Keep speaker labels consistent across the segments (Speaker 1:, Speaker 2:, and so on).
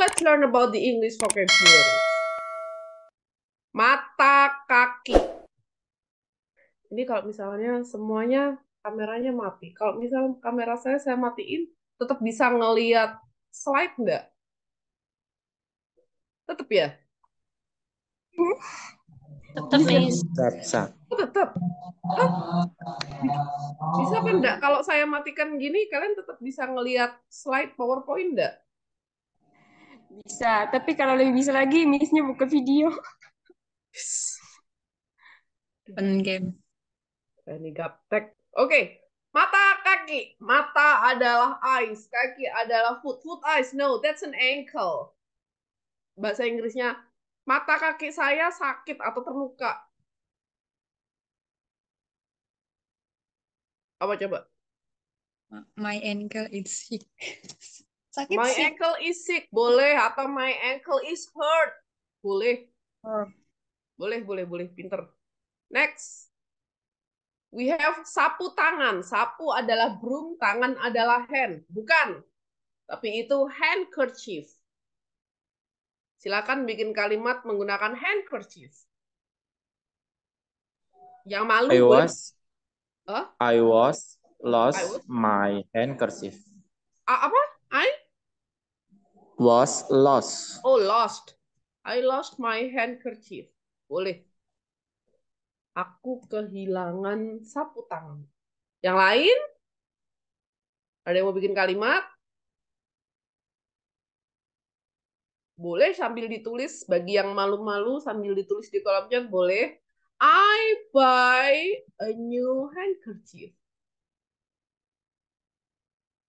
Speaker 1: let's learn about the English vocabulary. Mata, kaki. Ini kalau misalnya semuanya kameranya mati. Kalau misalnya kamera saya matiin, tetap bisa ngelihat slide nggak? Tetap ya?
Speaker 2: Tetap nih.
Speaker 3: Bisa.
Speaker 1: Tetap. Bisa kan enggak? Kalau saya matikan gini, kalian tetap bisa ngelihat slide PowerPoint enggak?
Speaker 2: Bisa, tapi kalau lebih bisa lagi, Miss-nya buka video. Open game.
Speaker 1: Ini gaptek. Oke. Mata, kaki. Mata adalah eyes. Kaki adalah foot. Foot, eyes. No, that's an ankle. Bahasa Inggrisnya, mata kaki saya sakit atau terluka. Apa coba?
Speaker 2: My ankle is sick. Sakit
Speaker 1: My
Speaker 2: sih.
Speaker 1: ankle is sick. Boleh. Atau my ankle is hurt. Boleh. Boleh. Pinter. Next. We have sapu tangan. Sapu adalah broom, tangan adalah hand. Bukan. Tapi itu handkerchief. Silakan bikin kalimat menggunakan handkerchief. Yang malu
Speaker 3: I was lost my handkerchief.
Speaker 1: Apa? I
Speaker 3: Was lost.
Speaker 1: Oh, lost. I lost my handkerchief. Boleh. Aku kehilangan sapu tangan. Yang lain? Ada yang mau bikin kalimat? Boleh sambil ditulis. Bagi yang malu-malu sambil ditulis di kolom chat boleh. I buy a new handkerchief.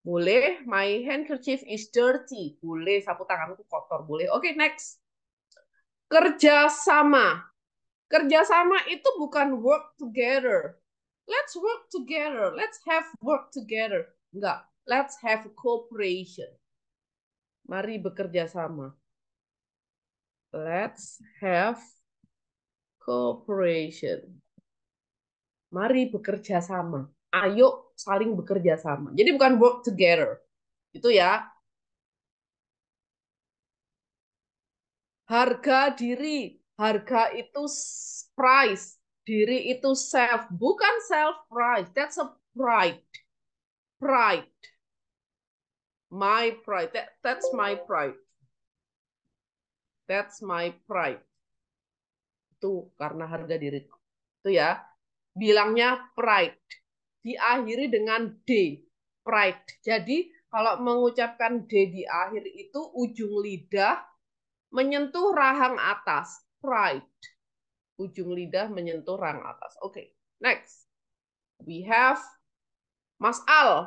Speaker 1: Boleh. My handkerchief is dirty. Boleh. Sapu tanganku kotor. Boleh. Oke, next. Kerjasama. Kerjasama itu bukan work together. Let's work together. Let's have work together. Enggak. Let's have cooperation. Mari bekerja sama. Let's have cooperation. Mari bekerja sama. Ayo saling bekerja sama. Jadi bukan work together. Itu ya. Harga diri. Harga itu price. Diri itu self. Bukan self price. That's a pride. Pride. My pride. That's my pride. That's my pride. Itu karena harga diriku. Itu ya. Bilangnya pride. Diakhiri dengan D. Pride. Jadi kalau mengucapkan D di akhir itu ujung lidah menyentuh rahang atas. Pride. Ujung lidah menyentuh rahang atas. Oke. Next. We have Mas Al.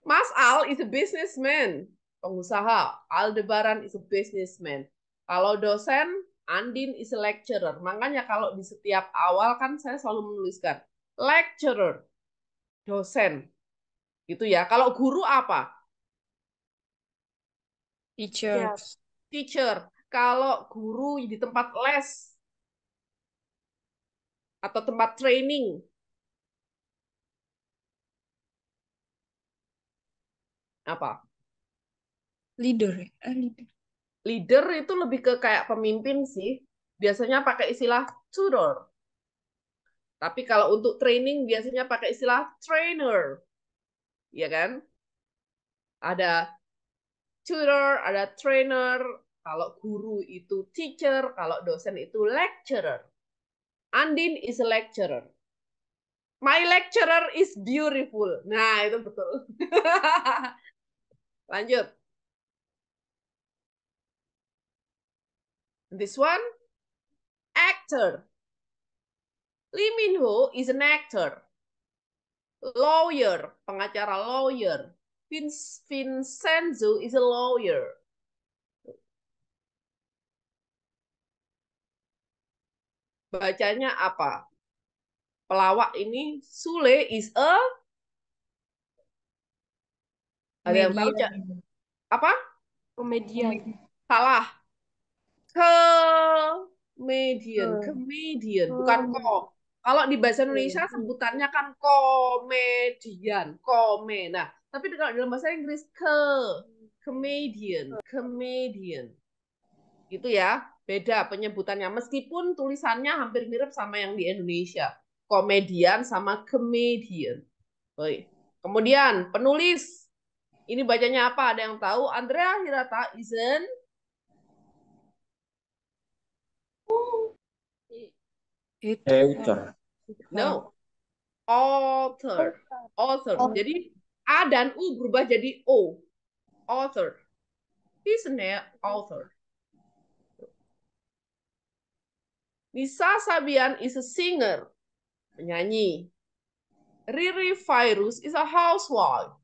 Speaker 1: Mas Al is a businessman. Pengusaha. Aldebaran is a businessman. Kalau dosen, Andin is a lecturer. Makanya kalau di setiap awal kan saya selalu menuliskan lecturer, dosen. Gitu ya. Kalau guru apa?
Speaker 2: Teacher.
Speaker 1: Teacher. Kalau guru di tempat les atau tempat training, apa?
Speaker 2: Leader.
Speaker 1: Leader itu lebih ke kayak pemimpin sih. Biasanya pakai istilah tutor. Tapi kalau untuk training biasanya pakai istilah trainer. Iya kan? Ada tutor, ada trainer. Kalau guru itu teacher, kalau dosen itu lecturer. Andin is a lecturer. My lecturer is beautiful. Nah, itu betul. Lanjut. This one, actor. Lee Min Ho is an actor. Lawyer, pengacara lawyer. Vincenzo is a lawyer. Bacanya apa? Pelawak ini, Sule is a... Ada yang tahu? Apa?
Speaker 2: Komedian.
Speaker 1: Salah. Comedian. Bukan ko. Kalau di bahasa Indonesia sebutannya kan komedian. Nah, tapi kalau dalam bahasa Inggris Comedian. Comedian. Itu ya, beda penyebutannya. Meskipun tulisannya hampir mirip sama yang di Indonesia. Komedian sama comedian. Baik. Kemudian, penulis. Ini bacanya apa? Ada yang tahu? Andrea Hirata isn't?
Speaker 3: Author.
Speaker 1: No. Author. Author. Jadi A dan U berubah jadi O. Author. He's an author. Nisa Sabian is a singer. Penyanyi. Riri Virus is a housewife.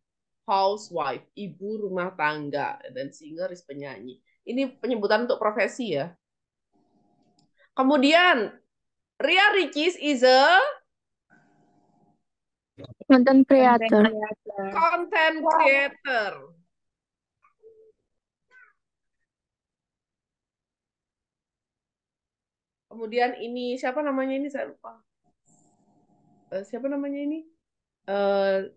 Speaker 1: Housewife, ibu rumah tangga. Dan singer is penyanyi. Ini penyebutan untuk profesi ya. Kemudian, Ria Ricis is a
Speaker 2: Content creator.
Speaker 1: content creator. Kemudian ini siapa namanya ini saya lupa. Siapa namanya ini?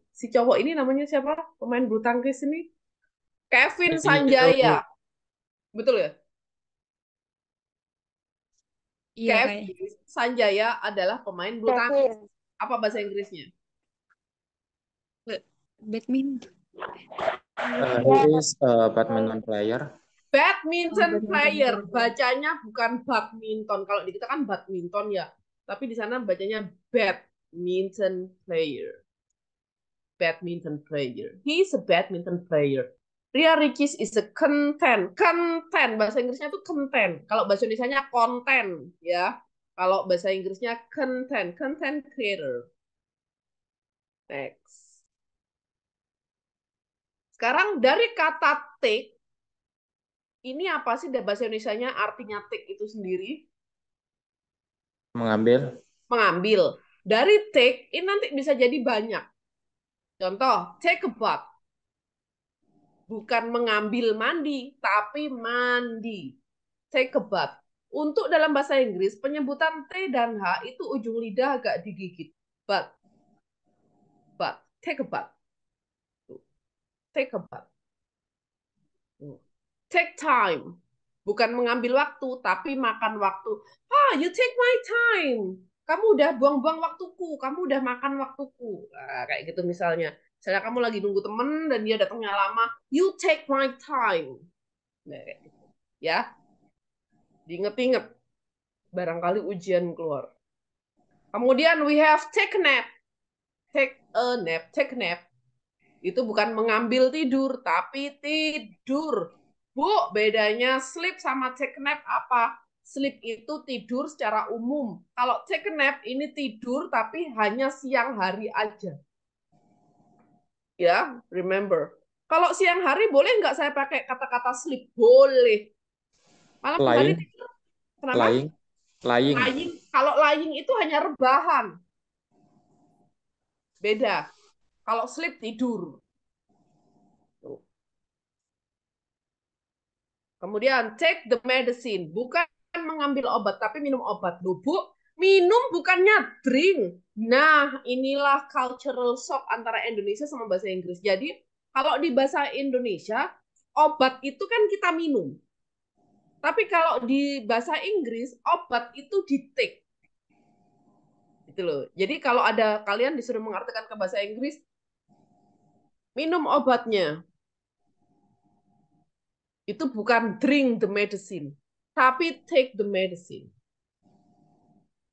Speaker 1: Si cowok ini namanya siapa? Pemain bulu tangkis ini? Kevin Sanjaya. Betul ya?
Speaker 2: Iya,
Speaker 1: Kevin Sanjaya adalah pemain bulu tangkis. Apa bahasa Inggrisnya?
Speaker 2: badminton.
Speaker 3: He is a badminton player.
Speaker 1: Badminton player. Bacanya bukan badminton. Kalau di kita kan badminton ya. Tapi di sana bacanya badminton player. Badminton player. He's a badminton player. Ria Ricis is a content. Content. Bahasa Inggrisnya itu content. Kalau bahasa Indonesianya konten. Ya. Kalau bahasa Inggrisnya content. Content creator. Next. Sekarang dari kata take, ini apa sih bahasa Indonesianya artinya take itu sendiri?
Speaker 3: Mengambil.
Speaker 1: Mengambil. Dari take, ini nanti bisa jadi banyak. Contoh, take a bath. Bukan mengambil mandi, tapi mandi. Take a bath. Untuk dalam bahasa Inggris, penyebutan T dan H itu ujung lidah agak digigit. Bath. Bath. Take a bath. Take a bath. Take time. Bukan mengambil waktu, tapi makan waktu. Ah, you take my time. Kamu udah buang-buang waktuku. Kamu udah makan waktuku. Nah, kayak gitu misalnya. Misalnya kamu lagi nunggu temen dan dia datangnya lama. You take my time. Nah, kayak gitu. Ya. Diinget-inget. Barangkali ujian keluar. Kemudian we have take a nap. Take a nap. Take a nap. Itu bukan mengambil tidur, tapi tidur. Bu, bedanya sleep sama take a nap apa? Sleep itu tidur secara umum. Kalau take a nap ini tidur tapi hanya siang hari aja. Ya, remember. Kalau siang hari boleh nggak saya pakai kata-kata sleep? Boleh. Malam hari tidur. Kenapa?
Speaker 3: Lying. Lying.
Speaker 1: Lying. Kalau lying itu hanya rebahan. Beda. Kalau sleep tidur. Kemudian take the medicine, bukan mengambil obat tapi minum obat. Loh, Bu, minum bukannya drink. Nah, inilah cultural shock antara Indonesia sama bahasa Inggris. Jadi, kalau di bahasa Indonesia, obat itu kan kita minum. Tapi kalau di bahasa Inggris, obat itu di take. Gitu loh. Jadi kalau ada kalian disuruh mengartikan ke bahasa Inggris, minum obatnya. Itu bukan drink the medicine, tapi take the medicine.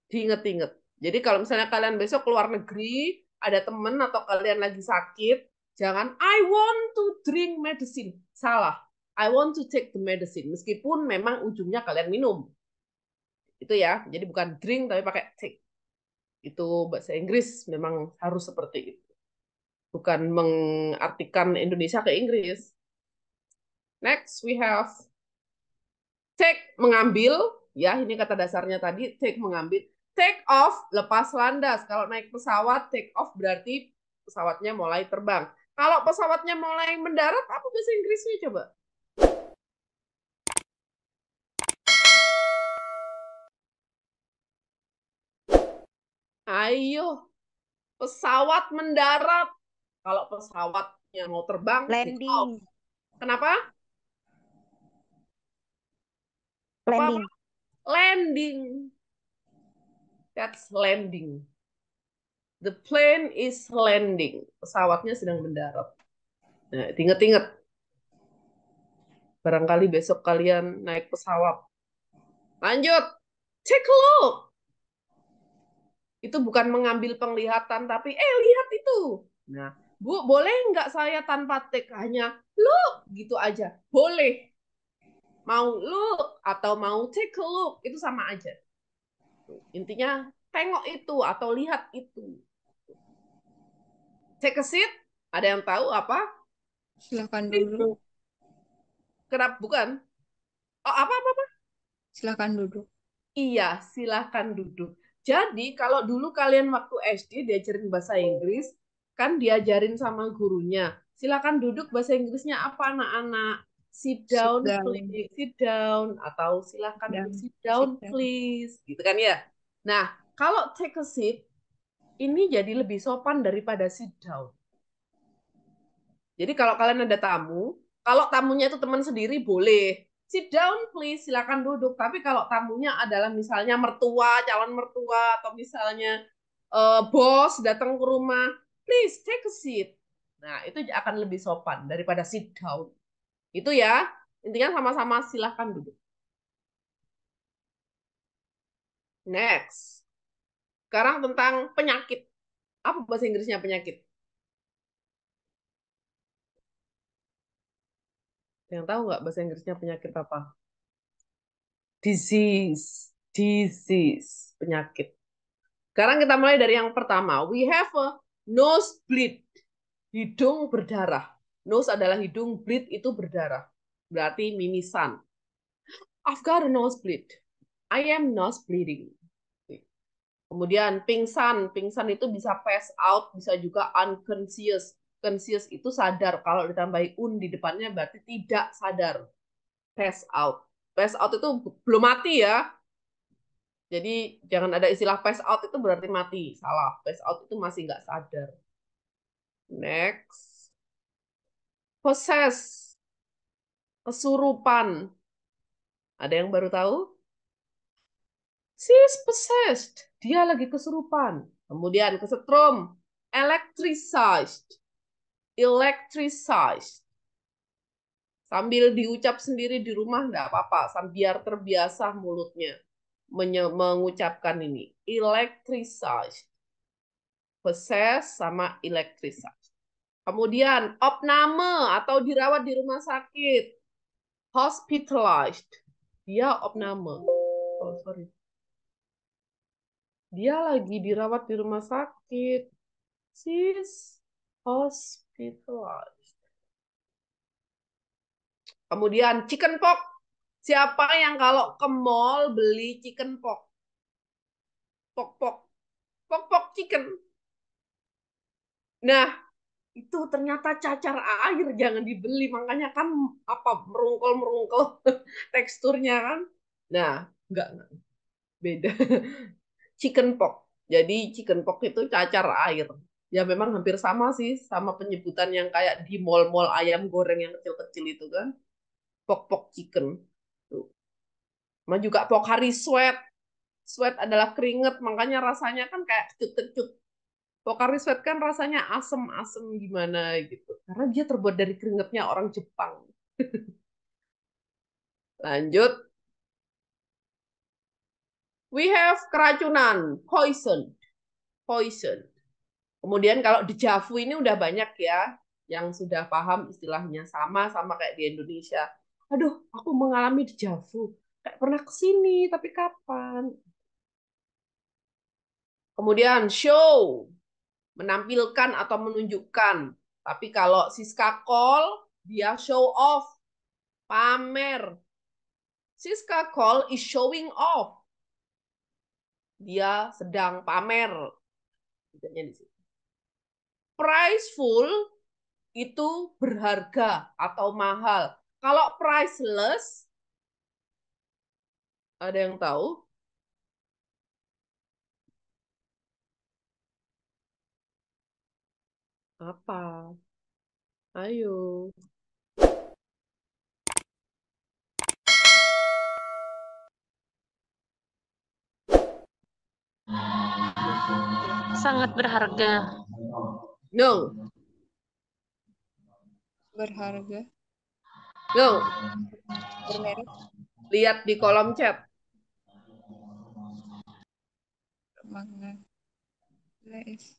Speaker 1: Diinget-inget. Jadi kalau misalnya kalian besok keluar negeri, ada temen atau kalian lagi sakit, jangan I want to drink medicine. Salah. I want to take the medicine. Meskipun memang ujungnya kalian minum. Itu ya. Jadi bukan drink tapi pakai take. Itu bahasa Inggris memang harus seperti itu. Bukan mengartikan Indonesia ke Inggris. Next we have take mengambil, ya ini kata dasarnya tadi, take mengambil. Take off, lepas landas. Kalau naik pesawat, take off berarti pesawatnya mulai terbang. Kalau pesawatnya mulai mendarat, apa bahasa Inggrisnya coba? Ayo, pesawat mendarat. Kalau pesawatnya mau terbang, take off.
Speaker 4: Landing.
Speaker 1: Kenapa? Apa-apa?
Speaker 2: Landing.
Speaker 1: Landing. That's landing. The plane is landing. Pesawatnya sedang mendarat. Nah, inget-inget. Barangkali besok kalian naik pesawat. Lanjut. Take a look. Itu bukan mengambil penglihatan, tapi lihat itu. Nah, Bu, boleh nggak saya tanpa take hanya look gitu aja? Boleh. Mau look atau mau take a look, itu sama aja. Intinya tengok itu atau lihat itu. Take a seat, ada yang tahu apa?
Speaker 2: Silakan duduk.
Speaker 1: Kenapa bukan? Oh, apa?
Speaker 2: Silakan duduk.
Speaker 1: Iya, silahkan duduk. Jadi kalau dulu kalian waktu SD diajarin bahasa Inggris, kan diajarin sama gurunya. Silakan duduk, bahasa Inggrisnya apa anak-anak? Sit
Speaker 2: Sit
Speaker 1: down,
Speaker 2: down.
Speaker 1: please. Sit down. Atau silakan duduk,
Speaker 2: Dan
Speaker 1: sit
Speaker 2: sit
Speaker 1: down,
Speaker 2: down.
Speaker 1: please. Gitu kan ya? Nah, kalau take a seat, ini jadi lebih sopan daripada sit down. Jadi kalau kalian ada tamu, kalau tamunya itu teman sendiri boleh. Sit down please, silakan duduk. Tapi kalau tamunya adalah misalnya mertua, calon mertua, atau misalnya bos datang ke rumah, please take a seat. Nah, itu akan lebih sopan daripada sit down. Itu ya, intinya sama-sama silahkan duduk. Next. Sekarang tentang penyakit. Apa bahasa Inggrisnya penyakit? Yang tahu nggak bahasa Inggrisnya penyakit apa? Disease. Disease. Penyakit. Sekarang kita mulai dari yang pertama. We have a nosebleed. Hidung berdarah. Nose adalah hidung, bleed itu berdarah. Berarti mimisan. I've got a nosebleed. I am nose bleeding. Kemudian pingsan. Pingsan itu bisa pass out, bisa juga unconscious. Conscious itu sadar. Kalau ditambahi di depannya berarti tidak sadar. Pass out. Pass out itu belum mati ya. Jadi jangan ada istilah pass out itu berarti mati. Salah. Pass out itu masih nggak sadar. Next. Possess. Kesurupan. Ada yang baru tahu? She's possessed. Dia lagi kesurupan. Kemudian kesetrum. Electricized. Electricized. Sambil diucap sendiri di rumah nggak apa-apa. Biar terbiasa mulutnya mengucapkan ini. Electricized. Possessed sama electricized. Kemudian opname atau dirawat di rumah sakit. Hospitalized. Dia opname. Oh, sorry. Dia lagi dirawat di rumah sakit. She's hospitalized. Kemudian chicken pox. Siapa yang kalau ke mall beli chicken pox? Pok-pok. Pok-pok chicken. Nah, itu ternyata cacar air, jangan dibeli. Makanya kan apa merungkel-merungkel teksturnya kan. Nah, enggak beda. Chicken pox. Jadi chicken pox itu cacar air. Ya memang hampir sama sih sama penyebutan yang kayak di mall-mall ayam goreng yang kecil-kecil itu kan. Pok-pok chicken. Tuh. Sama juga Pocari Sweat. Sweat adalah keringet, makanya rasanya kan kayak kecut-kecut. Pocari Sweat kan rasanya asem-asem gimana gitu. Karena dia terbuat dari keringetnya orang Jepang. Lanjut. We have keracunan, poison. Poison. Kemudian kalau dejavu ini udah banyak ya yang sudah paham istilahnya sama kayak di Indonesia. Aduh, aku mengalami dejavu. Kayak pernah kesini, tapi kapan? Kemudian show, menampilkan atau menunjukkan. Tapi kalau Siska Call, dia show off, pamer. Siska Call is showing off. Dia sedang pamer. Priceful itu berharga atau mahal. Kalau priceless, ada yang tahu? Apa? Ayo.
Speaker 4: Sangat berharga.
Speaker 1: No.
Speaker 2: Berharga.
Speaker 1: No.
Speaker 2: Bermerek.
Speaker 1: Lihat di kolom chat.
Speaker 2: Bermakna. Price.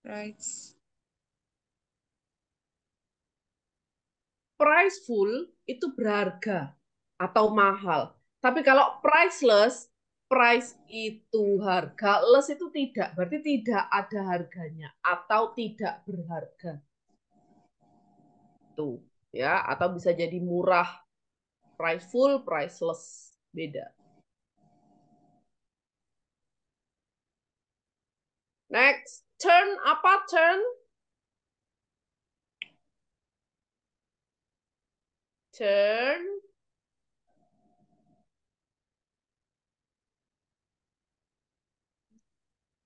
Speaker 2: Price.
Speaker 1: Priceful itu berharga atau mahal. Tapi kalau priceless, price itu harga, less itu tidak. Berarti tidak ada harganya atau tidak berharga. Tuh, ya, atau bisa jadi murah. Priceful, priceless. Beda. Next, turn apa turn? Turn.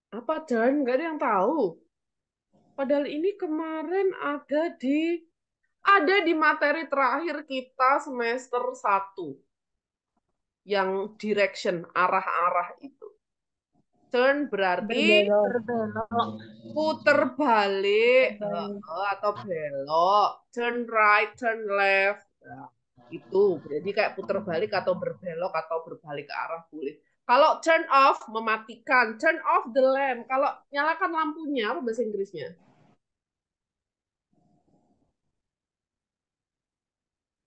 Speaker 1: Apa turn? Gak ada yang tahu. Padahal ini kemarin ada di materi terakhir kita semester 1. Yang direction, arah-arah itu. Turn berarti
Speaker 4: Berbelok.
Speaker 1: puter balik atau belok. Turn right, turn left. Nah, itu jadi kayak puter balik atau berbelok atau berbalik ke arah boleh. Kalau turn off mematikan, turn off the lamp. Kalau nyalakan lampunya apa bahasa Inggrisnya?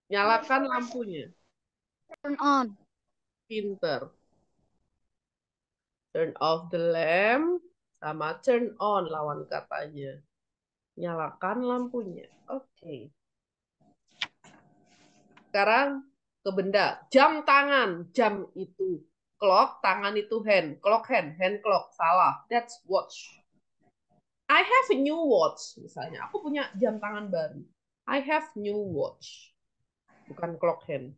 Speaker 1: Nyalakan lampunya.
Speaker 2: Turn on.
Speaker 1: Pinter. Turn off the lamp sama turn on lawan katanya. Nyalakan lampunya. Oke. Sekarang ke benda. Jam tangan. Jam itu clock, tangan itu hand. Clock hand clock. Salah. That's watch. I have a new watch. Misalnya, aku punya jam tangan baru. I have new watch. Bukan clock hand.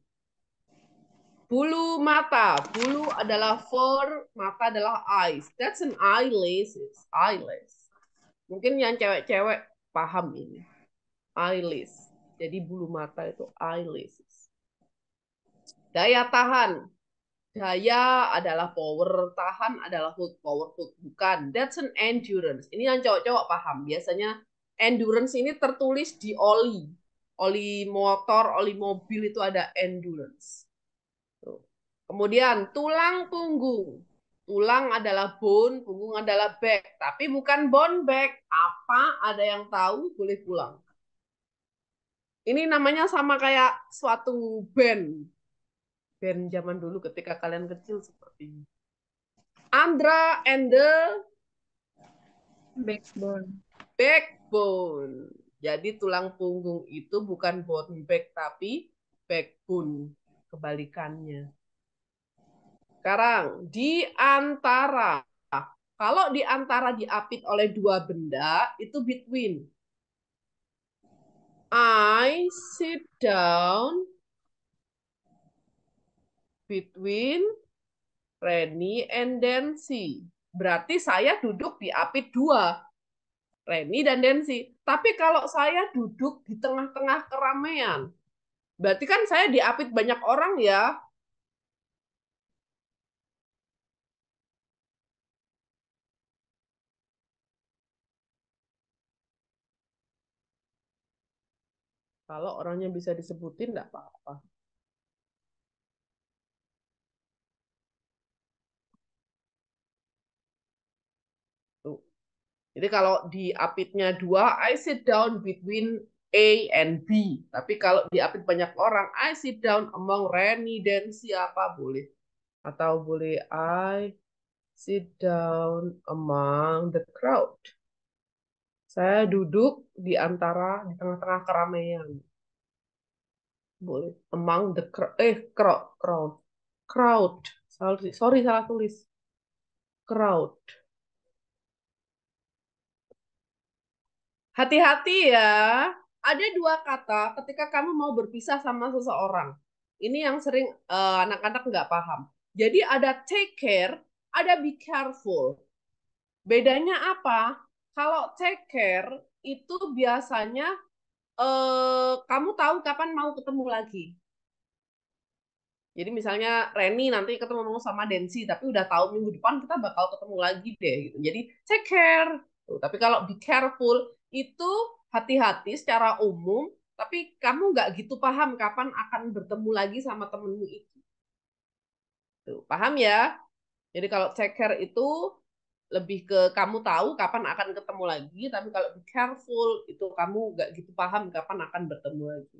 Speaker 1: Bulu mata. Bulu adalah fur, mata adalah eyes. That's an eyelash. Eyelash. Mungkin yang cewek-cewek paham ini. Eyelash. Jadi bulu mata itu eyelashes. Daya tahan. Daya adalah power, tahan adalah powerful. Bukan. That's an endurance. Ini yang cowok-cowok paham. Biasanya endurance ini tertulis di oli. Oli motor, oli mobil itu ada endurance. Tuh. Kemudian tulang punggung. Tulang adalah bone, punggung adalah back. Tapi bukan bone back. Apa? Ada yang tahu? Boleh pulang. Ini namanya sama kayak suatu band. Band zaman dulu ketika kalian kecil seperti ini. Andra and the
Speaker 2: Backbone.
Speaker 1: backbone. Jadi tulang punggung itu bukan bone back tapi backbone. Kebalikannya. Sekarang di antara. Kalau di antara diapit oleh dua benda itu between. I sit down between Reni and Densi. Berarti saya duduk di apit dua. Reni dan Densi. Tapi kalau saya duduk di tengah-tengah keramaian, berarti kan saya diapit banyak orang ya. Kalau orangnya bisa disebutin, enggak apa-apa. Tuh. Jadi kalau diapitnya dua, I sit down between A and B. Tapi kalau diapit banyak orang, I sit down among Reni dan siapa boleh. Atau boleh I sit down among the crowd. Saya duduk di tengah-tengah keramaian. Boleh. Among the crowd. Sorry, salah tulis. Crowd. Hati-hati ya. Ada dua kata ketika kamu mau berpisah sama seseorang. Ini yang sering anak-anak nggak paham. Jadi ada take care, ada be careful. Bedanya apa? Kalau take care itu biasanya kamu tahu kapan mau ketemu lagi. Jadi misalnya Reni nanti ketemu sama Densi, tapi udah tahu minggu depan kita bakal ketemu lagi deh gitu. Jadi take care. Tuh, tapi kalau be careful itu hati-hati secara umum, tapi kamu nggak gitu paham kapan akan bertemu lagi sama temenmu itu. Tuh, paham ya? Jadi kalau take care itu lebih ke kamu tahu kapan akan ketemu lagi, tapi kalau be careful itu kamu nggak gitu paham kapan akan bertemu lagi.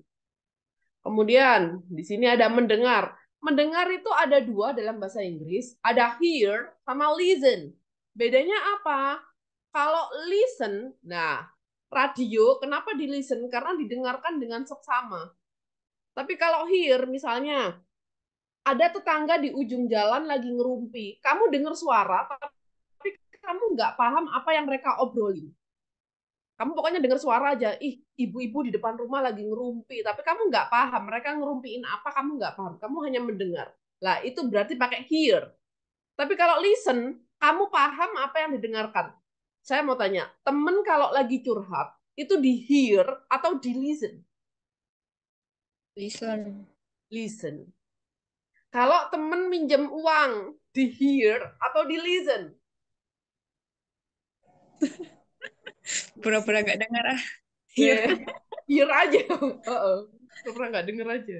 Speaker 1: Kemudian di sini ada mendengar. Mendengar itu ada dua dalam bahasa Inggris, ada hear sama listen. Bedanya apa? Kalau listen, nah radio kenapa di listen? Karena didengarkan dengan seksama. Tapi kalau hear misalnya ada tetangga di ujung jalan lagi ngerumpi, kamu dengar suara tapi kamu nggak paham apa yang mereka obrolin. Kamu pokoknya dengar suara aja, ih ibu-ibu di depan rumah lagi ngerumpi, tapi kamu nggak paham mereka ngerumpiin apa, kamu nggak paham, kamu hanya mendengar. Lah itu berarti pakai hear. Tapi kalau listen, kamu paham apa yang didengarkan. Saya mau tanya, temen kalau lagi curhat, itu di hear atau di listen?
Speaker 2: Listen.
Speaker 1: Listen. Kalau temen minjem uang, di hear atau di listen?
Speaker 2: Pura-pura gak dengar ah.
Speaker 1: Hear,
Speaker 2: Here.
Speaker 1: hear aja. Pernah nggak denger aja.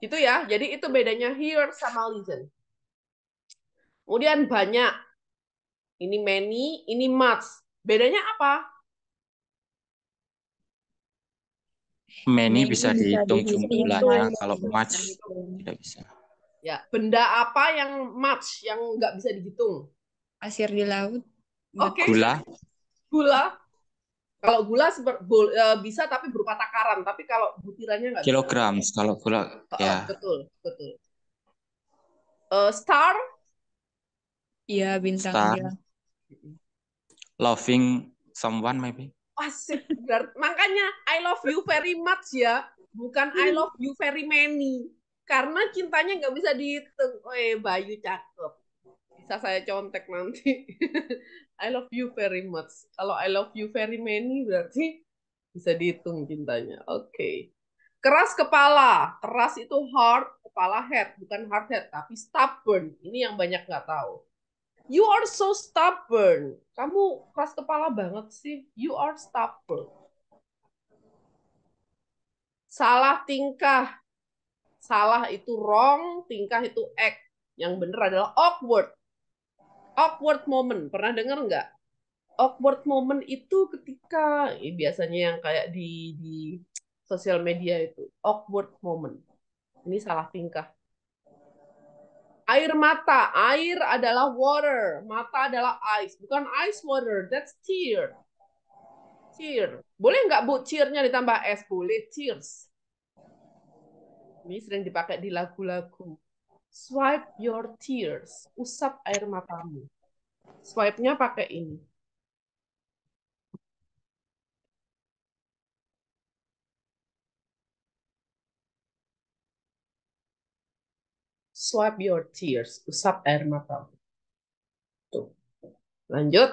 Speaker 1: Itu ya, jadi itu bedanya hear sama listen. Kemudian banyak. Ini many, ini much. Bedanya apa?
Speaker 3: Many
Speaker 2: Many
Speaker 3: bisa
Speaker 2: bisa
Speaker 3: dihitung
Speaker 2: dihitung,
Speaker 3: jumlahnya,
Speaker 2: much
Speaker 3: kalau
Speaker 2: bisa
Speaker 3: much
Speaker 2: dihitung.
Speaker 3: tidak bisa.
Speaker 1: Ya, benda apa yang much, yang nggak bisa dihitung?
Speaker 2: Pasir di laut.
Speaker 1: Oke,
Speaker 3: Gula,
Speaker 1: gula. Kalau gula bisa tapi berupa takaran, tapi kalau butirannya nggak bisa.
Speaker 3: kilogram, kalau gula ya
Speaker 1: Betul, betul. Star,
Speaker 2: Iya, bintang
Speaker 3: star,
Speaker 2: dia.
Speaker 3: loving someone maybe.
Speaker 1: asik. Makanya I love you very much ya, bukan I love you very many. Karena cintanya nggak bisa dihitung. Bayu cakep. Bisa saya contek nanti. I love you very much. Kalau I love you very many berarti bisa dihitung cintanya. Oke. Keras kepala. Keras itu hard, kepala head. Bukan hard head, tapi stubborn. Ini yang banyak nggak tahu. You are so stubborn. Kamu keras kepala banget sih. You are stubborn. Salah tingkah. Salah itu wrong, tingkah itu act. Yang benar adalah awkward. Awkward moment. Pernah dengar nggak? Awkward moment itu ketika biasanya yang kayak di sosial media itu awkward moment. Ini salah tingkah. Air mata, air adalah water, mata adalah ice, bukan ice water, that's tear. Cheer. Boleh nggak Bu cheer-nya ditambah S? Boleh, cheers. Ini sering dipakai di lagu-lagu. Swipe your tears, usap air matamu. Swipe-nya pakai ini. Swipe your tears, usap air matamu. Tuh. Lanjut.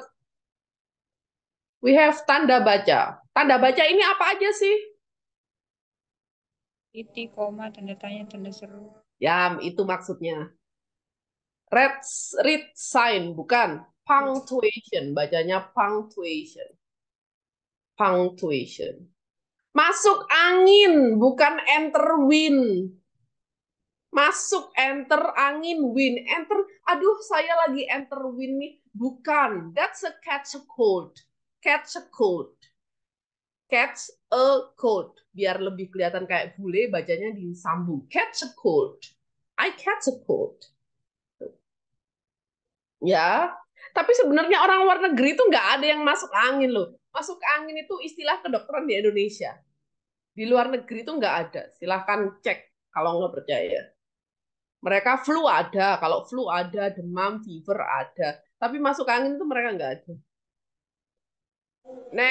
Speaker 1: We have tanda baca. Tanda baca ini apa aja sih?
Speaker 2: Titik, koma, tanda tanya, tanda seru.
Speaker 1: Ya, itu maksudnya. Red, read sign, bukan. Punctuation, bacanya punctuation. Punctuation. Masuk angin, bukan enter wind. Masuk, enter, angin, win. Enter, aduh saya lagi enter win nih. Bukan, that's a catch a cold. Catch a cold. Catch a cold. Biar lebih kelihatan kayak bule, bacanya disambung. Catch a cold. I catch a cold. Ya, tapi sebenarnya orang luar negeri itu nggak ada yang masuk angin loh. Masuk angin itu istilah kedokteran di Indonesia. Di luar negeri itu nggak ada. Silahkan cek kalau nggak percaya. Mereka flu ada, kalau flu ada, demam, fever ada. Tapi masuk angin itu mereka nggak ada.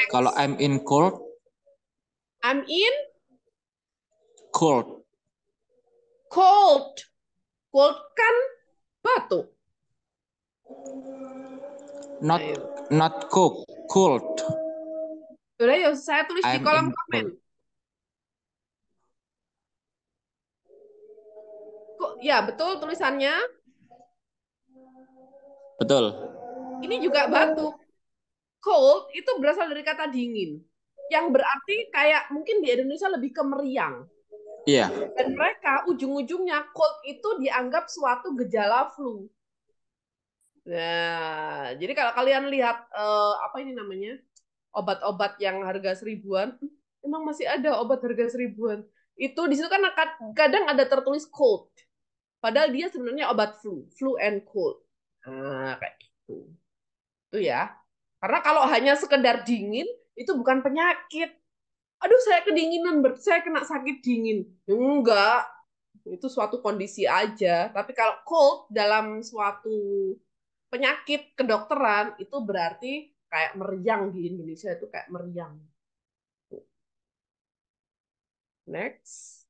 Speaker 3: Kalau
Speaker 1: Next,
Speaker 3: I'm in cold,
Speaker 1: I'm in
Speaker 3: cold,
Speaker 1: cold. Cold kan batuk.
Speaker 3: not
Speaker 1: Ayo.
Speaker 3: not cold, cold.
Speaker 1: Udah ya, saya tulis di
Speaker 3: I'm
Speaker 1: kolom
Speaker 3: in
Speaker 1: komen.
Speaker 3: cold.
Speaker 1: Ya, betul tulisannya.
Speaker 3: Betul.
Speaker 1: Ini juga batuk. Cold itu berasal dari kata dingin. Yang berarti kayak mungkin di Indonesia lebih ke meriang.
Speaker 3: Iya.
Speaker 1: Dan mereka ujung-ujungnya cold itu dianggap suatu gejala flu. Nah, jadi kalau kalian lihat apa ini namanya? Obat-obat yang harga seribuan, emang masih ada obat harga seribuan. Itu di situ kan kadang ada tertulis cold. Padahal dia sebenarnya obat flu and cold. Nah, kayak gitu. Itu ya. Karena kalau hanya sekedar dingin, itu bukan penyakit. Aduh, saya kedinginan, berarti saya kena sakit dingin. Enggak, itu suatu kondisi aja. Tapi kalau cold dalam suatu penyakit kedokteran, itu berarti kayak meriang di Indonesia itu kayak meriang. Next.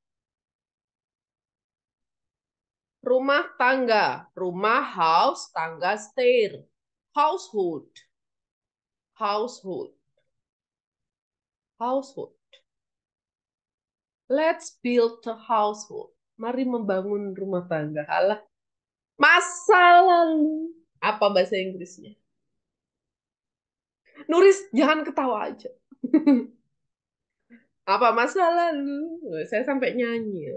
Speaker 1: Rumah tangga. Rumah, house, tangga, stair. Household. Household. Household. Let's build a household. Mari membangun rumah tangga. Alah, masa lalu. Apa bahasa Inggrisnya? Nuris, jangan ketawa aja. Apa masa lalu? Saya sampai nyanyi.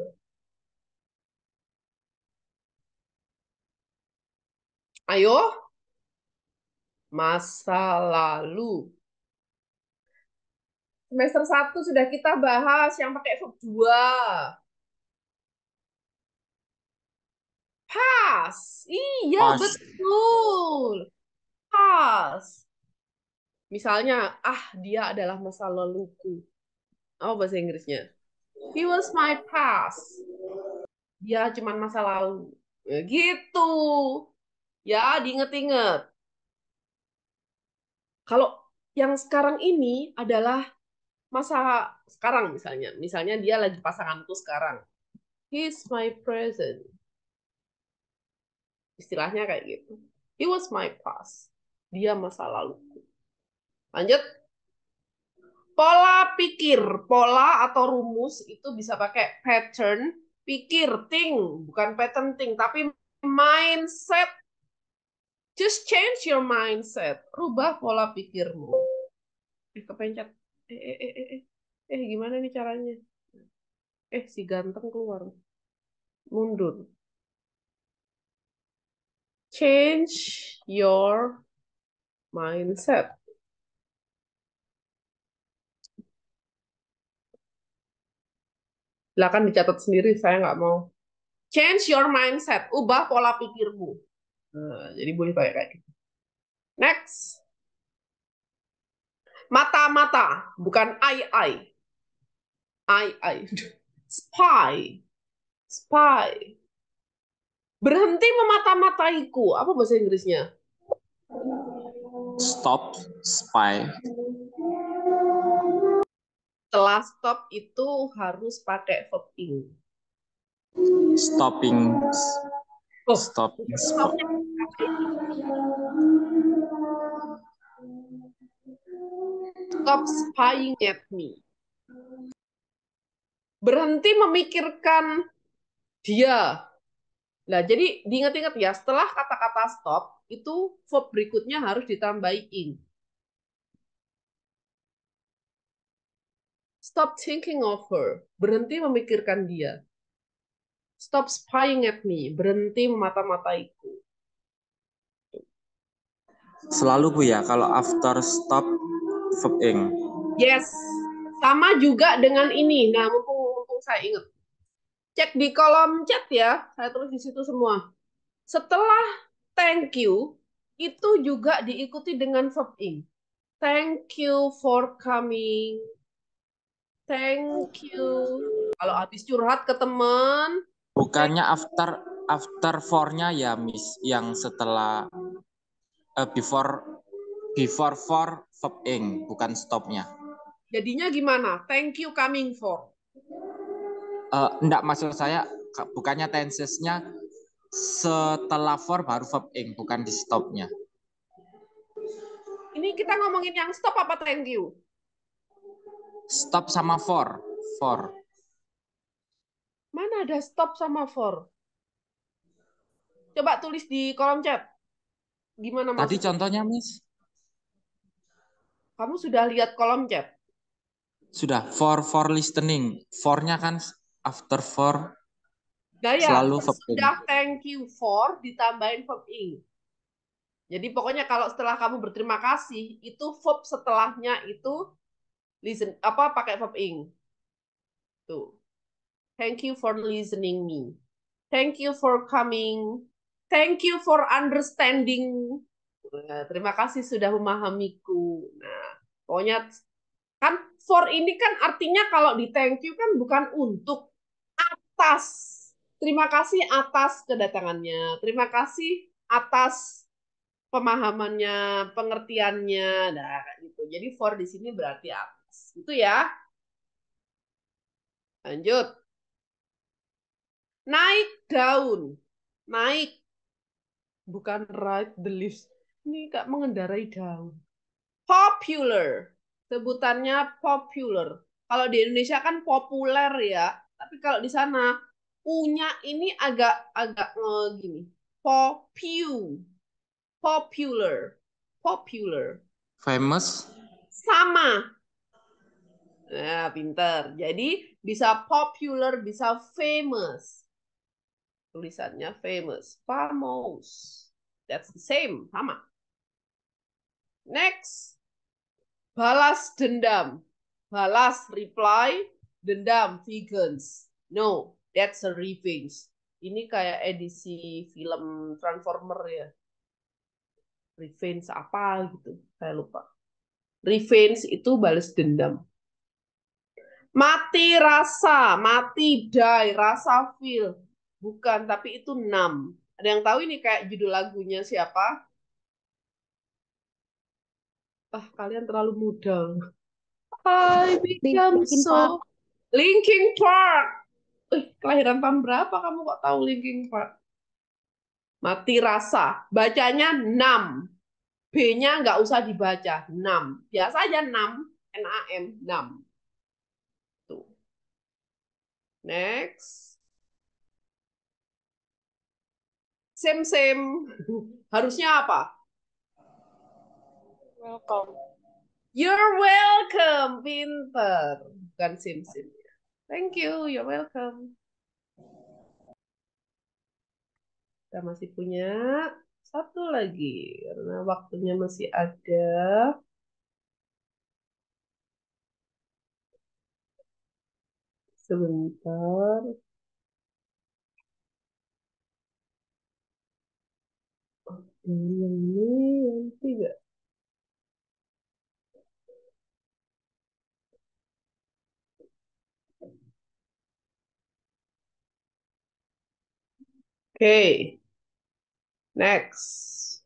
Speaker 1: Ayo, masa lalu. Semester 1 sudah kita bahas yang pakai verb 2. Past. Iya,
Speaker 3: Past.
Speaker 1: betul. Past. Misalnya, dia adalah masa laluku. Apa bahasa Inggrisnya? He was my past. Dia cuma masa lalu. Ya, gitu. Ya, diinget-inget. Kalau yang sekarang ini adalah masa sekarang misalnya. Misalnya dia lagi pasanganku sekarang. He's my present. Istilahnya kayak gitu. He was my past. Dia masa lalu. Lanjut. Pola pikir. Pola atau rumus itu bisa pakai pattern. Pikir, think. Bukan pattern, think. Tapi mindset. Just change your mindset. Rubah pola pikirmu. Kepencet. Gimana nih caranya? Si ganteng keluar. Mundur. Change your mindset. Silakan dicatat sendiri, saya nggak mau. Change your mindset. Ubah pola pikirmu. Nah, jadi boleh kayak gitu. Next. Mata-mata, bukan eye-eye. Eye-eye. Spy. Spy. Berhenti memata-mataiku. Apa bahasa Inggrisnya?
Speaker 3: Stop. Spy.
Speaker 1: Setelah stop itu harus pakai verb ing.
Speaker 3: Stopping.
Speaker 1: Oh,
Speaker 3: Stopping.
Speaker 1: stopnya stop spying at me. Berhenti memikirkan dia. Nah, jadi diingat-ingat ya, setelah kata-kata stop, itu verb berikutnya harus ditambahin ing. Stop thinking of her. Berhenti memikirkan dia. Stop spying at me. Berhenti memata-mataiku.
Speaker 3: Selalu Bu ya, kalau after stop verb ing.
Speaker 1: Yes. Sama juga dengan ini. Nah, mumpung saya ingat. Cek di kolom chat ya. Saya tulis di situ semua. Setelah thank you, itu juga diikuti dengan verb ing. Thank you for coming. Thank you. Kalau habis curhat ke teman,
Speaker 3: Bukannya after for-nya ya Miss, yang setelah before for verb ing, bukan stopnya.
Speaker 1: jadinya gimana? Thank you coming for.
Speaker 3: Enggak, maksud saya bukannya tensesnya setelah for baru verb ing, bukan di stopnya.
Speaker 1: Ini kita ngomongin yang stop apa thank you?
Speaker 3: Stop sama for.
Speaker 1: Mana ada stop sama for? Coba tulis di kolom chat. Gimana
Speaker 3: Tadi
Speaker 1: maksudnya?
Speaker 3: contohnya, Miss.
Speaker 1: Kamu sudah lihat kolom chat?
Speaker 3: Sudah, for listening. For-nya kan after for
Speaker 1: Nah ya,
Speaker 3: selalu verb ing.
Speaker 1: sesudah thank you for ditambahin verb ing. Jadi pokoknya kalau setelah kamu berterima kasih, itu verb setelahnya itu listen apa pakai verb ing. Tuh. Thank you for listening me. Thank you for coming. Thank you for understanding. Nah, terima kasih sudah memahamiku. Nah, pokoknya kan for ini kan artinya kalau di thank you kan bukan untuk, atas. Terima kasih atas kedatangannya. Terima kasih atas pemahamannya, pengertiannya. Nah, kayak gitu. Jadi for di sini berarti atas. Itu ya. Lanjut. Naik daun. Naik. Bukan ride the leaves. Ini kak mengendarai daun. Popular. Sebutannya popular. Kalau di Indonesia kan populer ya. Tapi kalau di sana U-nya ini agak gini. Popular. Popular.
Speaker 3: Famous.
Speaker 1: Sama. Nah, pinter. Jadi bisa popular, bisa famous. Tulisannya famous. Famous. That's the same. Sama. Next. Balas dendam. Balas, reply. Dendam, vengeance. No, that's a revenge. Ini kayak edisi film Transformer ya. Revenge apa gitu. Saya lupa. Revenge itu balas dendam. Mati rasa, mati die, rasa feel. Bukan, tapi itu numb. Ada yang tahu ini kayak judul lagunya siapa? Ah, kalian terlalu muda. I become
Speaker 2: Linkin Park.
Speaker 1: so... Linkin Park. Kelahiran tahun berapa kamu kok tahu Linkin Park? Mati rasa. Bacanya nam. B-nya nggak usah dibaca. Nam. Biasa aja nam. N-A-M. Nam. Tuh. Next. Same. Harusnya apa?
Speaker 2: Welcome.
Speaker 1: You're welcome. Pinter. Bukan same. Thank you. You're welcome. Kita masih punya satu lagi. Karena waktunya masih ada. Sebentar. Yang ini, yang tiga. Oke. Next.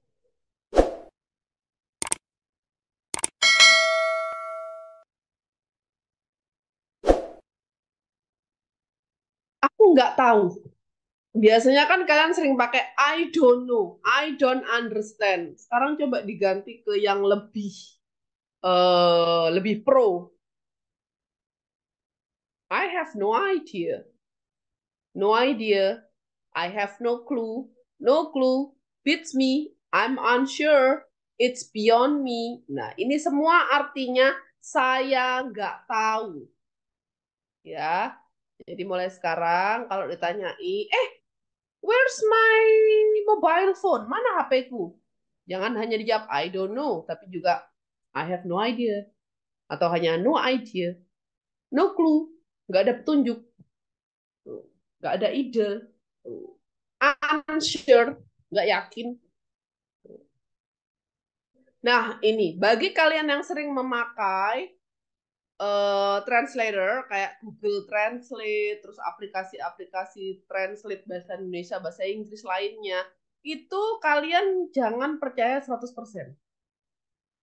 Speaker 1: Aku nggak tahu. Biasanya kan kalian sering pakai I don't know, I don't understand. Sekarang coba diganti ke yang lebih pro. I have no idea. No idea. I have no clue. No clue. Beats me. I'm unsure. It's beyond me. Nah, ini semua artinya saya nggak tahu. Ya. Jadi mulai sekarang kalau ditanyai, where's my mobile phone? Mana HP-ku? Jangan hanya dijawab I don't know, tapi juga I have no idea. Atau hanya no idea. No clue. Nggak ada petunjuk. Nggak ada ide. Unsure. Nggak yakin. Nah, ini. Bagi kalian yang sering memakai translator kayak Google Translate, terus aplikasi-aplikasi translate bahasa Indonesia, bahasa Inggris lainnya, itu kalian jangan percaya 100%.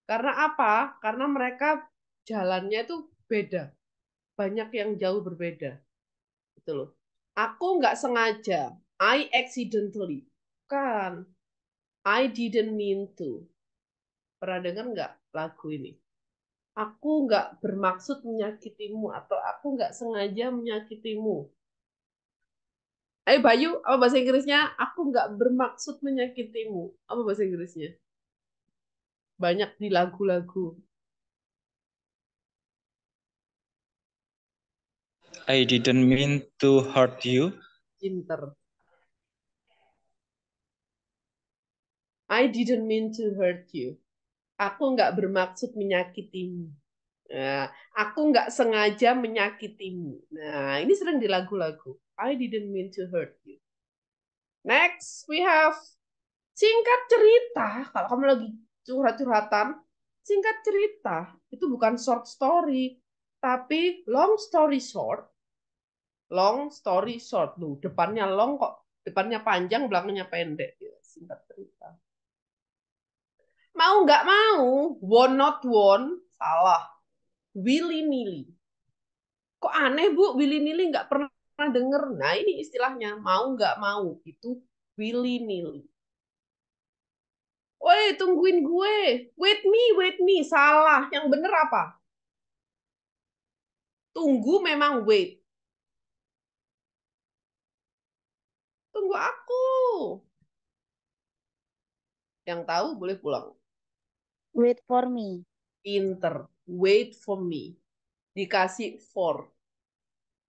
Speaker 1: Karena apa? Karena mereka jalannya itu beda. Banyak yang jauh berbeda. Gitu loh. Aku nggak sengaja. I accidentally. Kan. I didn't mean to. Pernah dengar nggak lagu ini? Aku nggak bermaksud menyakitimu atau aku nggak sengaja menyakitimu. Ayo Bayu, apa bahasa Inggrisnya? Aku nggak bermaksud menyakitimu. Apa bahasa Inggrisnya? Banyak di lagu-lagu.
Speaker 4: I didn't mean to hurt you.
Speaker 1: Pinter. I didn't mean to hurt you. Aku nggak bermaksud menyakitimu. Nah, aku nggak sengaja menyakitimu. Nah, ini sering di lagu-lagu. I didn't mean to hurt you. Next, we have singkat cerita. Kalau kamu lagi curhat-curhatan, singkat cerita itu bukan short story, tapi long story short. Long story short. Loh, depannya long kok. Depannya panjang, belakangnya pendek. Ya, singkat cerita. Mau nggak mau, want not want, salah. Willy nilly. Kok aneh Bu, willy nilly nggak pernah denger. Nah ini istilahnya, mau nggak mau. Itu willy nilly. Woi, tungguin gue. Wait me. Salah. Yang bener apa? Tunggu memang wait. Tunggu aku. Yang tahu boleh pulang.
Speaker 5: Wait for me.
Speaker 1: Pinter. Wait for me. Dikasih for.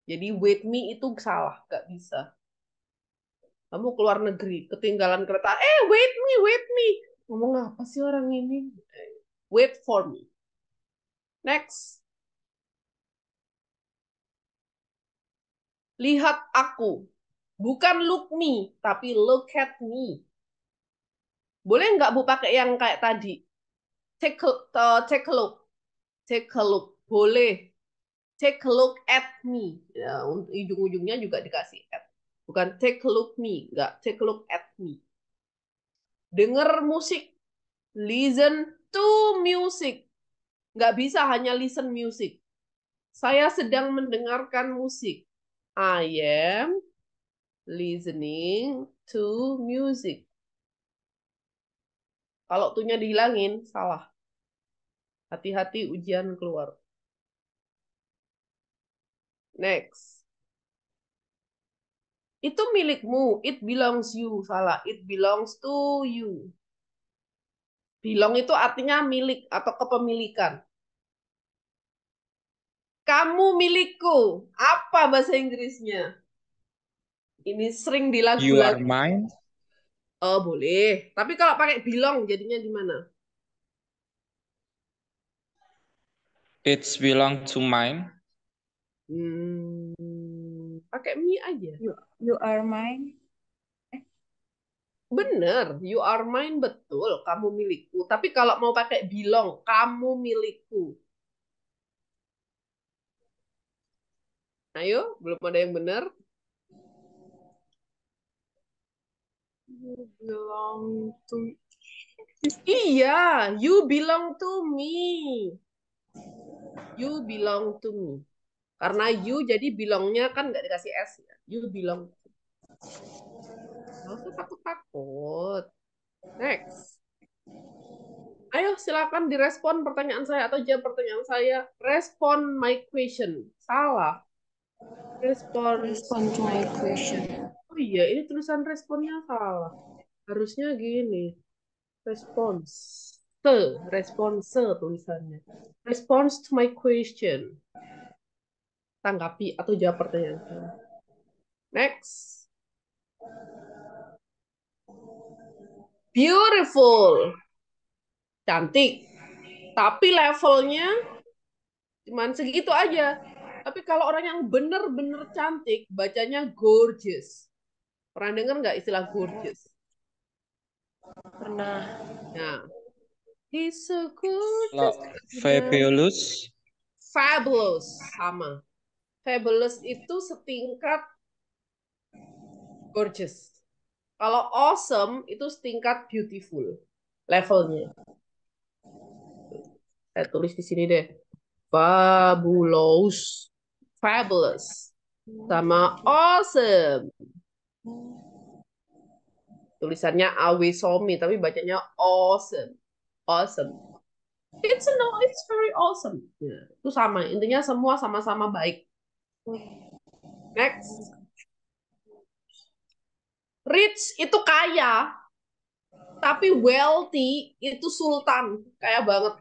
Speaker 1: Jadi wait me itu salah. Nggak bisa. Kamu keluar negeri, ketinggalan kereta. Wait me. Ngomong apa sih orang ini? Wait for me. Next. Lihat aku. Bukan look me, tapi look at me. Boleh nggak Bu pakai yang kayak tadi? Take a look. Take a look. Boleh. Take a look at me. Ya, ujung-ujungnya juga dikasih at. Bukan take a look me. Nggak, take a look at me. Dengar musik. Listen to music. Nggak bisa hanya listen music. Saya sedang mendengarkan musik. I am listening to music. Kalau tuh-nya dihilangin, salah. Hati-hati ujian keluar. Next. Itu milikmu. It belongs you. Salah. It belongs to you. Belong itu artinya milik atau kepemilikan. Kamu milikku. Apa bahasa Inggrisnya? Ini sering di
Speaker 4: You are
Speaker 1: lagu-lagu.
Speaker 4: mine.
Speaker 1: Oh, boleh. Tapi kalau pakai belong jadinya gimana?
Speaker 4: It's belong to mine.
Speaker 1: Pakai me aja.
Speaker 2: You are mine.
Speaker 1: Bener, you are mine, betul. Kamu milikku. Tapi kalau mau pakai belong, kamu milikku. Ayo, belum ada yang benar. You belong to... Iya, you belong to me. You belong to me. Karena you jadi belongnya kan nggak dikasih S ya. You belong. Nggak usah takut-takut. Next. Ayo silakan direspon pertanyaan saya atau jawab pertanyaan saya. Respond my question. Salah. Respon.
Speaker 2: Respond to my question.
Speaker 1: Oh iya, ini tulisan responnya salah. Harusnya gini. Response. Response tulisannya. Response to my question. Tanggapi atau jawab pertanyaan saya. Next. Beautiful. Cantik. Tapi levelnya cuman segitu aja. Tapi kalau orang yang bener-bener cantik, bacanya gorgeous. Pernah dengar nggak istilah gorgeous?
Speaker 5: Pernah.
Speaker 1: Nah, he's so gorgeous.
Speaker 4: Fabulous.
Speaker 1: Fabulous. Sama. Fabulous itu setingkat gorgeous. Kalau awesome itu setingkat beautiful. Levelnya. Saya tulis di sini deh. Fabulous. Fabulous. Sama awesome. Tulisannya awesomi, tapi bacanya awesome. Awesome. It's very awesome. Ya, itu sama. Intinya semua sama-sama baik. Next. Rich itu kaya, tapi wealthy itu sultan, kaya banget.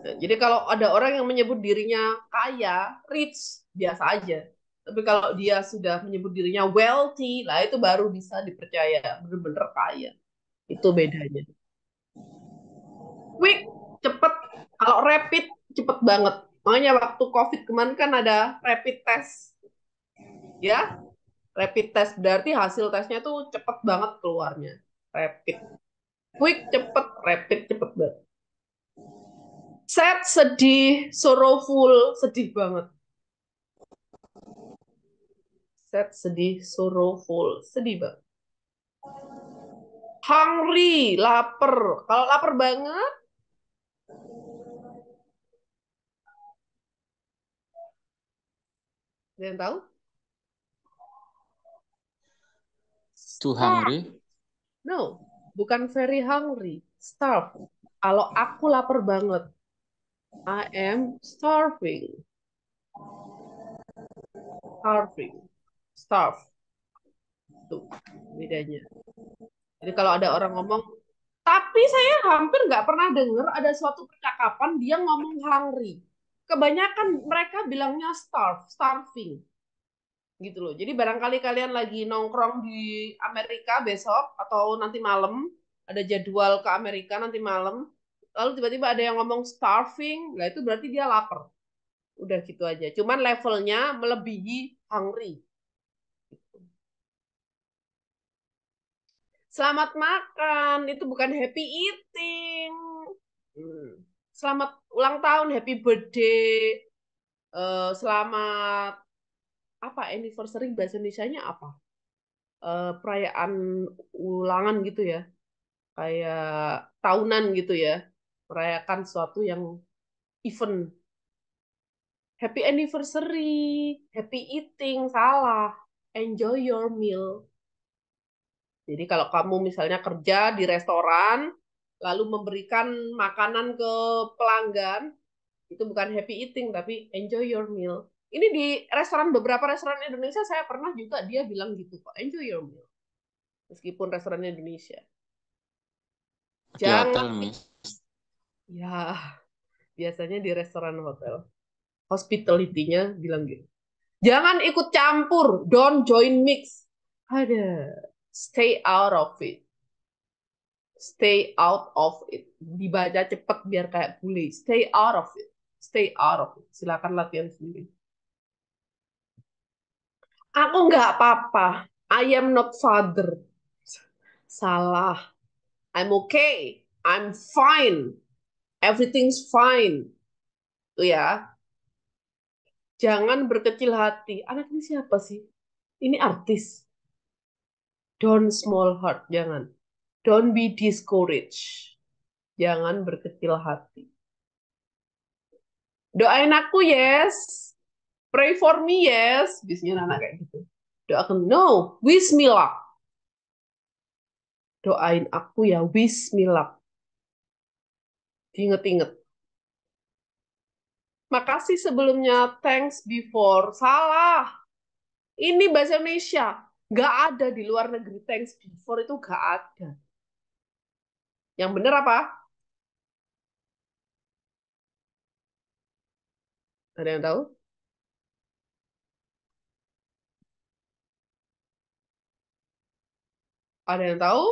Speaker 1: Nah, jadi kalau ada orang yang menyebut dirinya kaya, rich, biasa aja. Tapi kalau dia sudah menyebut dirinya wealthy, lah itu baru bisa dipercaya, bener-bener kaya. Itu bedanya. Quick, cepet. Kalau rapid, cepet banget. Makanya waktu COVID kemarin kan ada rapid test. Ya, rapid test berarti hasil tesnya tuh cepet banget keluarnya. Rapid. Quick, cepet. Rapid, cepet banget. Sad, sedih. Sorrowful, sedih banget. Sad, sedih. Sorrowful, sedih banget. Hungry, lapar. Kalau lapar banget, ada yang tahu?
Speaker 3: Too
Speaker 1: Starve.
Speaker 3: hungry.
Speaker 1: No, bukan very hungry. Starve. Kalau aku lapar banget, I am starving. Starving. Starve. Tuh, bedanya. Jadi kalau ada orang ngomong, tapi saya hampir nggak pernah dengar ada suatu percakapan dia ngomong hungry. Kebanyakan mereka bilangnya starve, starving. Gitu loh. Jadi barangkali kalian lagi nongkrong di Amerika besok atau nanti malam, ada jadwal ke Amerika nanti malam, lalu tiba-tiba ada yang ngomong starving, nah itu berarti dia lapar. Udah gitu aja. Cuman levelnya melebihi hungry. Selamat makan, itu bukan happy eating. Hmm. Selamat ulang tahun, happy birthday. Selamat apa anniversary bahasa Indonesianya apa? Perayaan ulangan gitu ya, kayak tahunan gitu ya, merayakan sesuatu yang event. Happy anniversary, happy eating, salah. Enjoy your meal. Jadi kalau kamu misalnya kerja di restoran, lalu memberikan makanan ke pelanggan, itu bukan happy eating, tapi enjoy your meal. Ini di restoran, beberapa restoran Indonesia saya pernah juga dia bilang gitu kok, enjoy your meal. Meskipun restoran Indonesia.
Speaker 3: Di hotel,
Speaker 1: Jangan,
Speaker 3: Miss.
Speaker 1: ya biasanya di restoran hotel. Hospitality-nya bilang gitu. Jangan ikut campur, don't join mix. Ada, stay out of it. Stay out of it. Dibaca cepet biar kayak bule. Stay out of it. Stay out of it. Silakan latihan sendiri. Aku nggak apa-apa. I am not father. Salah. I'm okay. I'm fine. Everything's fine. Tuh ya. Jangan berkecil hati. Anak ini siapa sih? Ini artis. Don't small heart. Jangan. Don't be discouraged. Jangan berkecil hati. Doain aku, yes. Pray for me, yes. Biasanya anak kayak gitu. Doakan, no. Wish me luck. Doain aku ya, wish me luck. Ingat-ingat. Makasih sebelumnya, thanks before. Salah. Ini bahasa Indonesia. Nggak ada di luar negeri thanks before itu nggak ada. Yang benar apa? Ada yang tahu? Ada yang tahu?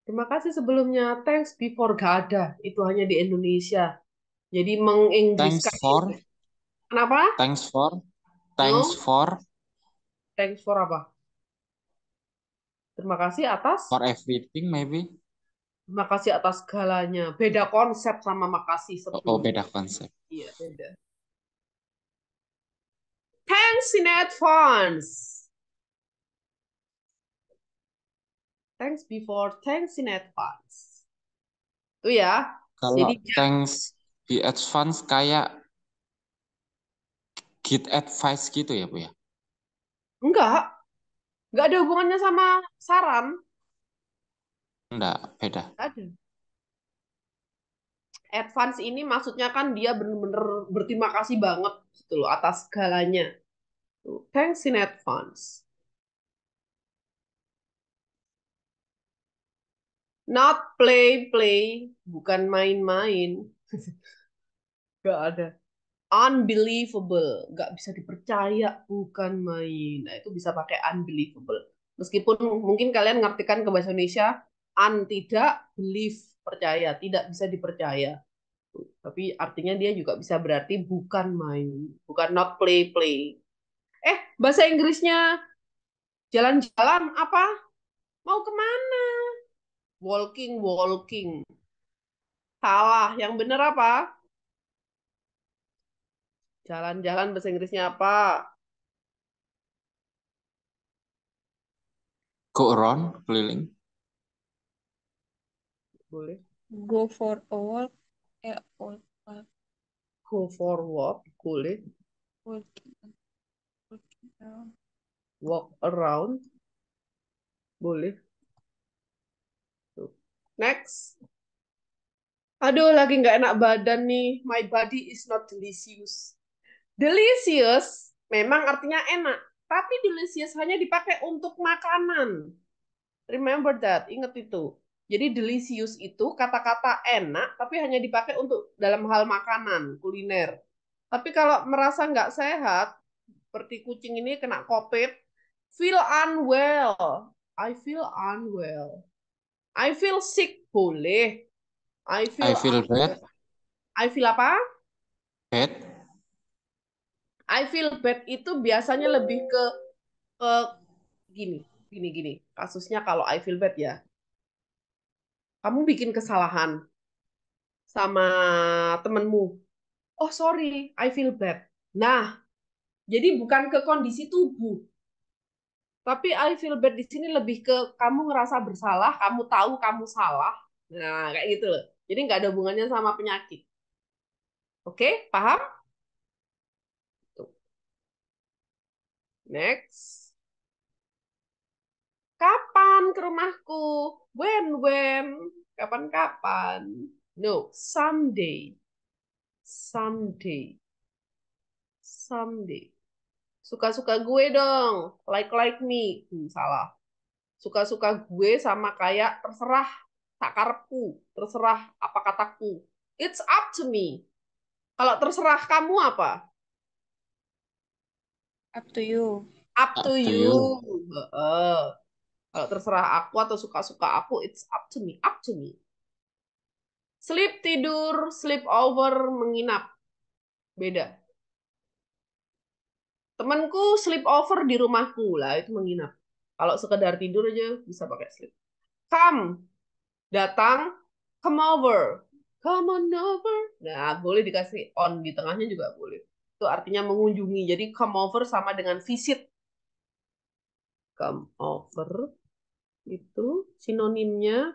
Speaker 1: Terima kasih sebelumnya. Thanks before gak ada. Itu hanya di Indonesia. Jadi
Speaker 3: Thanks
Speaker 1: menginggriskan.
Speaker 3: for,
Speaker 1: Kenapa?
Speaker 3: thanks for, thanks
Speaker 1: No?
Speaker 3: for,
Speaker 1: Thanks for apa? Terima kasih atas.
Speaker 3: for everything maybe.
Speaker 1: Terima kasih atas segalanya. Beda konsep sama makasih
Speaker 3: Oh,
Speaker 1: sebelumnya.
Speaker 3: beda konsep.
Speaker 1: Iya, beda. Thanks in advance. Thanks before, thanks in advance. Itu ya.
Speaker 3: Kalau
Speaker 1: Jadi
Speaker 3: thanks di advance kayak get advice gitu ya, Bu ya?
Speaker 1: enggak ada hubungannya sama saran.
Speaker 3: Enggak, beda.
Speaker 1: Nggak ada. Advance ini maksudnya kan dia benar-benar berterima kasih banget gitu loh atas segalanya. Tuh, thanks in advance. Not play. Bukan main-main. Gak ada. Unbelievable. Gak bisa dipercaya. Bukan main. Nah, itu bisa pakai unbelievable. Meskipun mungkin kalian ngartikan ke bahasa Indonesia, tidak, believe, percaya. Tidak bisa dipercaya. Tapi artinya dia juga bisa berarti bukan main. Bukan not play. Bahasa Inggrisnya jalan-jalan apa? Mau kemana? Walking. Salah. Yang benar apa? Jalan-jalan bahasa Inggrisnya apa?
Speaker 3: Go around, keliling.
Speaker 1: Boleh.
Speaker 2: Go for a walk. Walk,
Speaker 1: Go for walk. Boleh.
Speaker 2: walking around.
Speaker 1: Walk around. Boleh. Tuh. Next. Aduh, lagi nggak enak badan nih. My body is not delicious. Delicious memang artinya enak. Tapi delicious hanya dipakai untuk makanan. Remember that, ingat itu. Jadi delicious itu kata-kata enak, tapi hanya dipakai untuk dalam hal makanan, kuliner. Tapi kalau merasa nggak sehat, seperti kucing ini kena COVID, feel unwell. I feel unwell. I feel sick, boleh. I
Speaker 3: I
Speaker 1: feel
Speaker 3: feel bad.
Speaker 1: I feel apa?
Speaker 3: Bad.
Speaker 1: I feel bad itu biasanya lebih ke gini. Kasusnya kalau I feel bad ya, kamu bikin kesalahan sama temenmu. Oh sorry, I feel bad. Nah, jadi bukan ke kondisi tubuh, tapi I feel bad di sini lebih ke kamu ngerasa bersalah, kamu tahu kamu salah. Nah, kayak gitu loh. Jadi nggak ada hubungannya sama penyakit. Oke, paham? Tuh. Next. Kapan ke rumahku? When? Kapan-kapan? No, someday. Someday. Someday. Suka-suka gue dong. Like me. Salah. Suka-suka gue sama kayak terserah tak karepku. Terserah apa kataku. It's up to me. Kalau terserah kamu apa?
Speaker 2: Up to you.
Speaker 1: Up to
Speaker 3: Up to
Speaker 1: you.
Speaker 3: you.
Speaker 1: Heeh. Kalau terserah aku atau suka-suka aku, it's up to me. Up to me. Sleep tidur, sleep over menginap. Beda. Temanku sleep over di rumahku lah, itu menginap. Kalau sekedar tidur aja bisa pakai sleep. Come, datang, come over. Come on over. Nah, boleh dikasih on di tengahnya juga boleh. Itu artinya mengunjungi. Jadi come over sama dengan visit. Come over itu sinonimnya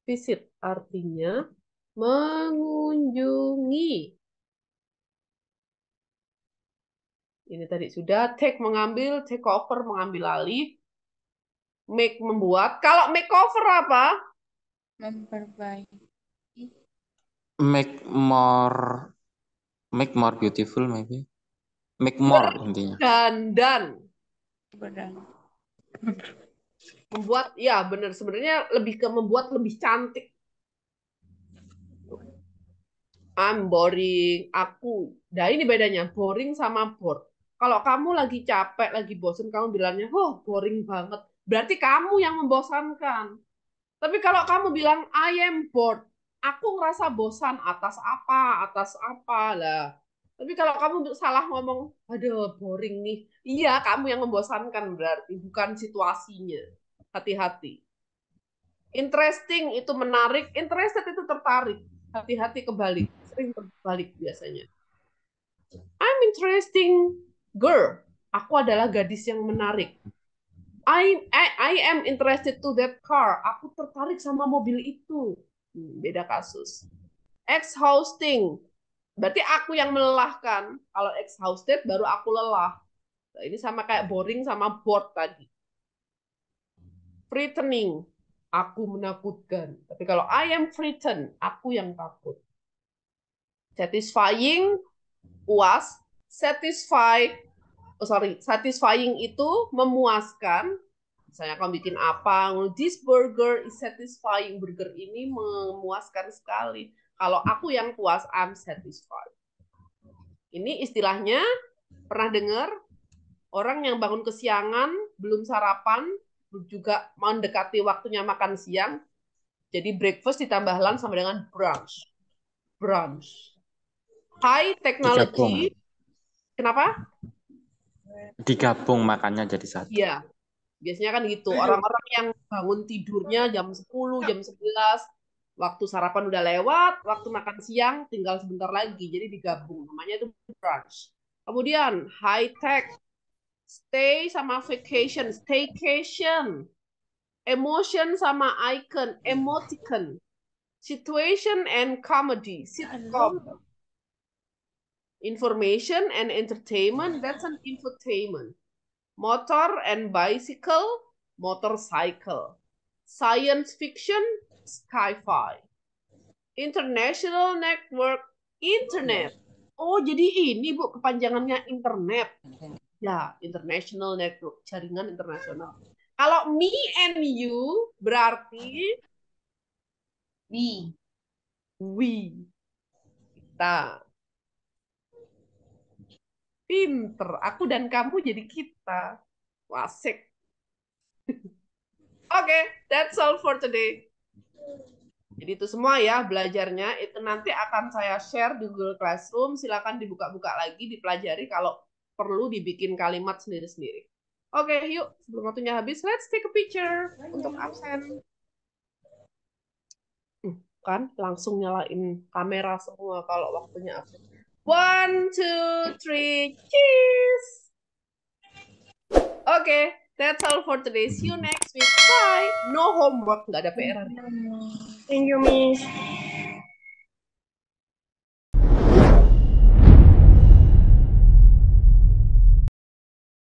Speaker 1: visit. Artinya mengunjungi. Ini tadi sudah take mengambil, take over mengambil alih, make membuat. Kalau makeover apa?
Speaker 2: Memperbaiki.
Speaker 3: Make more beautiful maybe. Make more intinya.
Speaker 1: Dandan.
Speaker 2: Berdan.
Speaker 1: Membuat, ya benar. Sebenarnya lebih ke membuat lebih cantik. I'm boring. Aku. Nah ini bedanya. Boring sama bored. Kalau kamu lagi capek, lagi bosen, kamu bilangnya, oh boring banget. Berarti kamu yang membosankan. Tapi kalau kamu bilang, I am bored. Aku ngerasa bosan atas apa lah. Tapi kalau kamu salah ngomong, aduh boring nih. Iya, kamu yang membosankan berarti, bukan situasinya. Hati-hati. Interesting itu menarik, interested itu tertarik. Hati-hati kebalik, sering terbalik biasanya. I'm interesting girl. Aku adalah gadis yang menarik. I am interested to that car. Aku tertarik sama mobil itu. Beda kasus. Exhausting. Berarti aku yang melelahkan. Kalau exhausted baru aku lelah. Nah, ini sama kayak boring sama bored tadi. Frightening. Aku menakutkan. Tapi kalau I am frightened, aku yang takut. Satisfying, puas. Satisfying itu memuaskan. Misalnya kamu bikin apa, this burger is satisfying. Burger ini memuaskan sekali. Kalau aku yang puas, I'm satisfied. Ini istilahnya, pernah dengar? Orang yang bangun kesiangan, belum sarapan, juga mendekati waktunya makan siang, jadi breakfast ditambah lunch sama dengan brunch. Brunch. High technology. Kenapa?
Speaker 3: Digabung makannya jadi satu.
Speaker 1: Iya. Biasanya kan gitu. Orang-orang yang bangun tidurnya jam 10, jam 11, waktu sarapan udah lewat, waktu makan siang tinggal sebentar lagi. Jadi digabung. Namanya itu brunch. Kemudian high tech. Stay sama vacation. Staycation. Emotion sama icon. Emoticon. Situation and comedy. Sitcom. Information and entertainment. That's an infotainment. Motor and bicycle, motorcycle. Science fiction, sci-fi. International network, internet. Oh, jadi ini Bu kepanjangannya internet. Ya, international network, jaringan internasional. Kalau me and you berarti we. Kita. Pinter. Aku dan kamu jadi kita. Wasik. Oke, that's all for today. Jadi itu semua ya belajarnya. Itu nanti akan saya share di Google Classroom. Silakan dibuka-buka lagi, dipelajari. Kalau perlu dibikin kalimat sendiri-sendiri. Oke, yuk. Sebelum waktunya habis, let's take a picture untuk absen. Kan langsung nyalain kamera semua kalau waktunya absen. 1, 2, 3, cheers! Oke, that's all for today. See you next week. Bye. No homework, nggak ada PR.
Speaker 5: Thank you, Miss.